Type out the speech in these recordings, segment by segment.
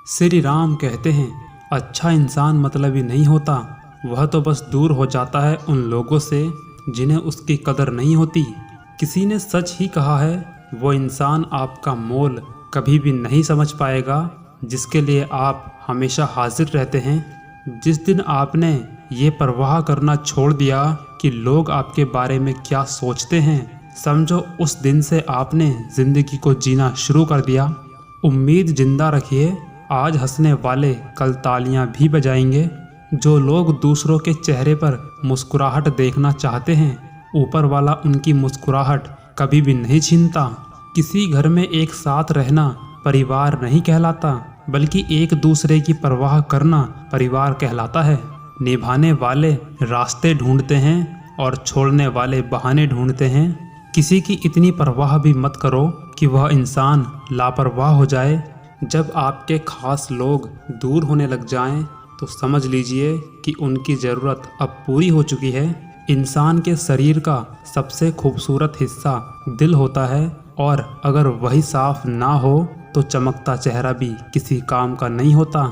श्री राम कहते हैं, अच्छा इंसान मतलबी नहीं होता, वह तो बस दूर हो जाता है उन लोगों से जिन्हें उसकी कदर नहीं होती। किसी ने सच ही कहा है, वो इंसान आपका मोल कभी भी नहीं समझ पाएगा जिसके लिए आप हमेशा हाजिर रहते हैं। जिस दिन आपने ये परवाह करना छोड़ दिया कि लोग आपके बारे में क्या सोचते हैं, समझो उस दिन से आपने जिंदगी को जीना शुरू कर दिया। उम्मीद जिंदा रखिए, आज हंसने वाले कल तालियां भी बजाएंगे। जो लोग दूसरों के चेहरे पर मुस्कुराहट देखना चाहते हैं, ऊपर वाला उनकी मुस्कुराहट कभी भी नहीं छीनता। किसी घर में एक साथ रहना परिवार नहीं कहलाता, बल्कि एक दूसरे की परवाह करना परिवार कहलाता है। निभाने वाले रास्ते ढूंढते हैं और छोड़ने वाले बहाने ढूंढते हैं। किसी की इतनी परवाह भी मत करो कि वह इंसान लापरवाह हो जाए। जब आपके खास लोग दूर होने लग जाएं, तो समझ लीजिए कि उनकी ज़रूरत अब पूरी हो चुकी है। इंसान के शरीर का सबसे खूबसूरत हिस्सा दिल होता है, और अगर वही साफ ना हो तो चमकता चेहरा भी किसी काम का नहीं होता।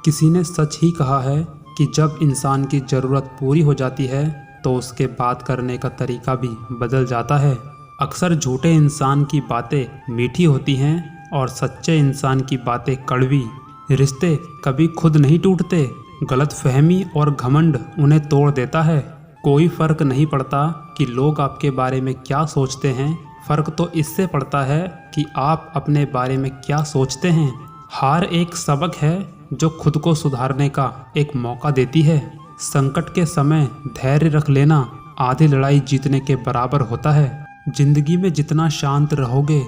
किसी ने सच ही कहा है कि जब इंसान की ज़रूरत पूरी हो जाती है तो उसके बात करने का तरीका भी बदल जाता है। अक्सर झूठे इंसान की बातें मीठी होती हैं और सच्चे इंसान की बातें कड़वी। रिश्ते कभी खुद नहीं टूटते, गलतफहमी और घमंड उन्हें तोड़ देता है। कोई फर्क नहीं पड़ता कि लोग आपके बारे में क्या सोचते हैं, फर्क तो इससे पड़ता है कि आप अपने बारे में क्या सोचते हैं। हार एक सबक है जो खुद को सुधारने का एक मौका देती है। संकट के समय धैर्य रख लेना आधी लड़ाई जीतने के बराबर होता है। जिंदगी में जितना शांत रहोगे,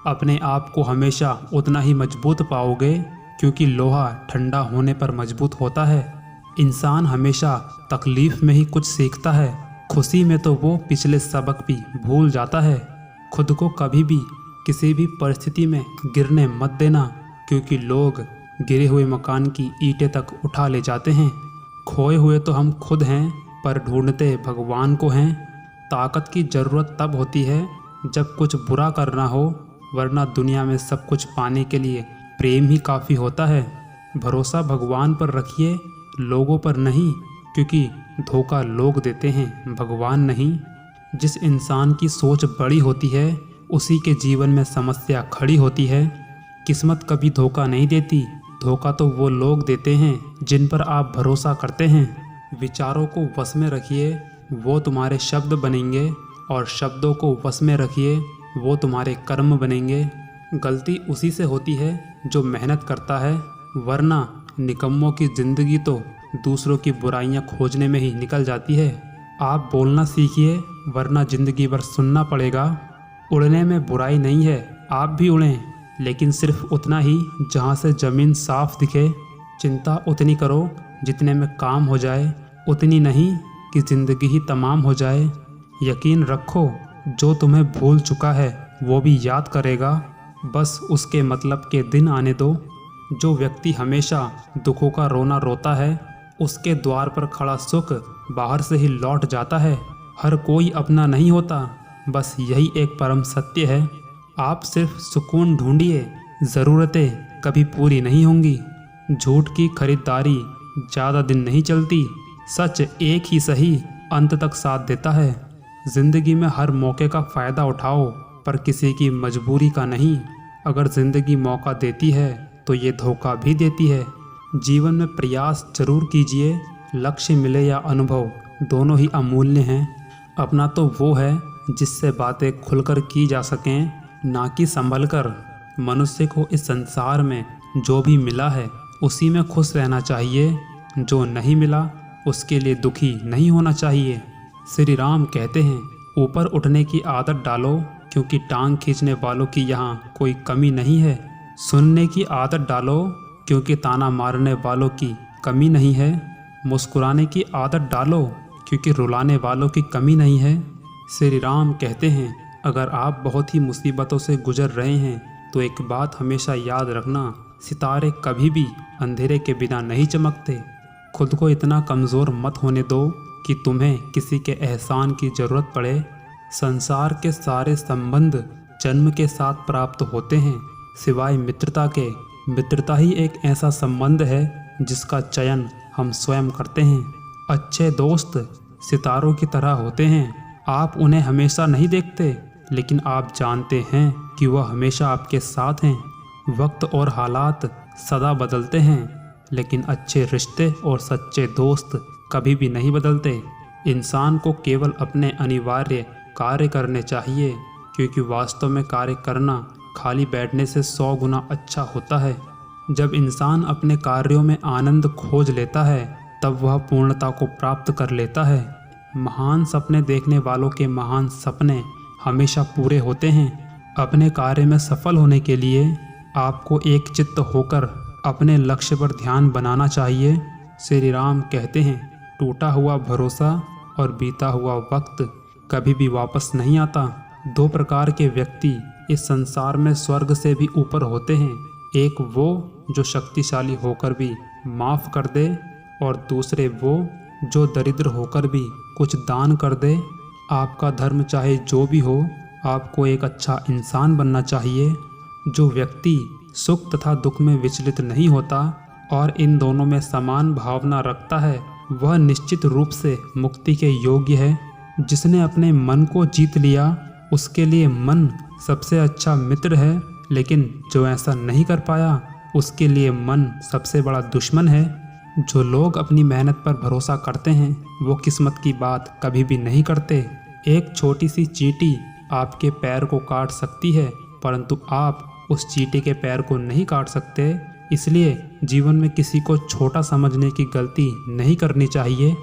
अपने आप को हमेशा उतना ही मजबूत पाओगे, क्योंकि लोहा ठंडा होने पर मजबूत होता है। इंसान हमेशा तकलीफ में ही कुछ सीखता है, खुशी में तो वो पिछले सबक भी भूल जाता है। खुद को कभी भी किसी भी परिस्थिति में गिरने मत देना, क्योंकि लोग गिरे हुए मकान की ईंटें तक उठा ले जाते हैं। खोए हुए तो हम खुद हैं, पर ढूंढते भगवान को हैं। ताकत की ज़रूरत तब होती है जब कुछ बुरा करना हो, वरना दुनिया में सब कुछ पाने के लिए प्रेम ही काफ़ी होता है। भरोसा भगवान पर रखिए, लोगों पर नहीं, क्योंकि धोखा लोग देते हैं, भगवान नहीं। जिस इंसान की सोच बड़ी होती है, उसी के जीवन में समस्या खड़ी होती है। किस्मत कभी धोखा नहीं देती, धोखा तो वो लोग देते हैं जिन पर आप भरोसा करते हैं। विचारों को वश में रखिए, वो तुम्हारे शब्द बनेंगे, और शब्दों को वश में रखिए, वो तुम्हारे कर्म बनेंगे। गलती उसी से होती है जो मेहनत करता है, वरना निकम्मों की ज़िंदगी तो दूसरों की बुराइयां खोजने में ही निकल जाती है। आप बोलना सीखिए, वरना ज़िंदगी भर सुनना पड़ेगा। उड़ने में बुराई नहीं है, आप भी उड़ें, लेकिन सिर्फ उतना ही जहां से ज़मीन साफ दिखे। चिंता उतनी करो जितने में काम हो जाए, उतनी नहीं कि ज़िंदगी ही तमाम हो जाए। यकीन रखो, जो तुम्हें भूल चुका है वो भी याद करेगा, बस उसके मतलब के दिन आने दो। जो व्यक्ति हमेशा दुखों का रोना रोता है, उसके द्वार पर खड़ा सुख बाहर से ही लौट जाता है। हर कोई अपना नहीं होता, बस यही एक परम सत्य है। आप सिर्फ सुकून ढूंढिए, ज़रूरतें कभी पूरी नहीं होंगी। झूठ की खरीदारी ज़्यादा दिन नहीं चलती, सच एक ही सही अंत तक साथ देता है। ज़िंदगी में हर मौके का फ़ायदा उठाओ, पर किसी की मजबूरी का नहीं। अगर ज़िंदगी मौका देती है तो ये धोखा भी देती है। जीवन में प्रयास जरूर कीजिए, लक्ष्य मिले या अनुभव, दोनों ही अमूल्य हैं। अपना तो वो है जिससे बातें खुलकर की जा सकें, ना कि संभल कर। मनुष्य को इस संसार में जो भी मिला है उसी में खुश रहना चाहिए, जो नहीं मिला उसके लिए दुखी नहीं होना चाहिए। श्री राम कहते हैं, ऊपर उठने की आदत डालो, क्योंकि टांग खींचने वालों की यहाँ कोई कमी नहीं है। सुनने की आदत डालो, क्योंकि ताना मारने वालों की कमी नहीं है। मुस्कुराने की आदत डालो, क्योंकि रुलाने वालों की कमी नहीं है। श्री राम कहते हैं, अगर आप बहुत ही मुसीबतों से गुजर रहे हैं तो एक बात हमेशा याद रखना, सितारे कभी भी अंधेरे के बिना नहीं चमकते। खुद को इतना कमज़ोर मत होने दो कि तुम्हें किसी के एहसान की ज़रूरत पड़े। संसार के सारे संबंध जन्म के साथ प्राप्त होते हैं, सिवाय मित्रता के मित्रता ही एक ऐसा संबंध है जिसका चयन हम स्वयं करते हैं। अच्छे दोस्त सितारों की तरह होते हैं। आप उन्हें हमेशा नहीं देखते, लेकिन आप जानते हैं कि वह हमेशा आपके साथ हैं। वक्त और हालात सदा बदलते हैं, लेकिन अच्छे रिश्ते और सच्चे दोस्त कभी भी नहीं बदलते। इंसान को केवल अपने अनिवार्य कार्य करने चाहिए, क्योंकि वास्तव में कार्य करना खाली बैठने से 100 गुना अच्छा होता है। जब इंसान अपने कार्यों में आनंद खोज लेता है, तब वह पूर्णता को प्राप्त कर लेता है। महान सपने देखने वालों के महान सपने हमेशा पूरे होते हैं। अपने कार्य में सफल होने के लिए आपको एक चित्त होकर अपने लक्ष्य पर ध्यान बनाना चाहिए। श्री राम कहते हैं, टूटा हुआ भरोसा और बीता हुआ वक्त कभी भी वापस नहीं आता। 2 प्रकार के व्यक्ति इस संसार में स्वर्ग से भी ऊपर होते हैं। एक वो जो शक्तिशाली होकर भी माफ़ कर दे, और दूसरे वो जो दरिद्र होकर भी कुछ दान कर दे। आपका धर्म चाहे जो भी हो, आपको एक अच्छा इंसान बनना चाहिए। जो व्यक्ति सुख तथा दुख में विचलित नहीं होता और इन दोनों में समान भावना रखता है, वह निश्चित रूप से मुक्ति के योग्य है। जिसने अपने मन को जीत लिया, उसके लिए मन सबसे अच्छा मित्र है, लेकिन जो ऐसा नहीं कर पाया, उसके लिए मन सबसे बड़ा दुश्मन है। जो लोग अपनी मेहनत पर भरोसा करते हैं, वो किस्मत की बात कभी भी नहीं करते। एक छोटी सी चींटी आपके पैर को काट सकती है, परंतु आप उस चींटी के पैर को नहीं काट सकते। इसलिए जीवन में किसी को छोटा समझने की गलती नहीं करनी चाहिए।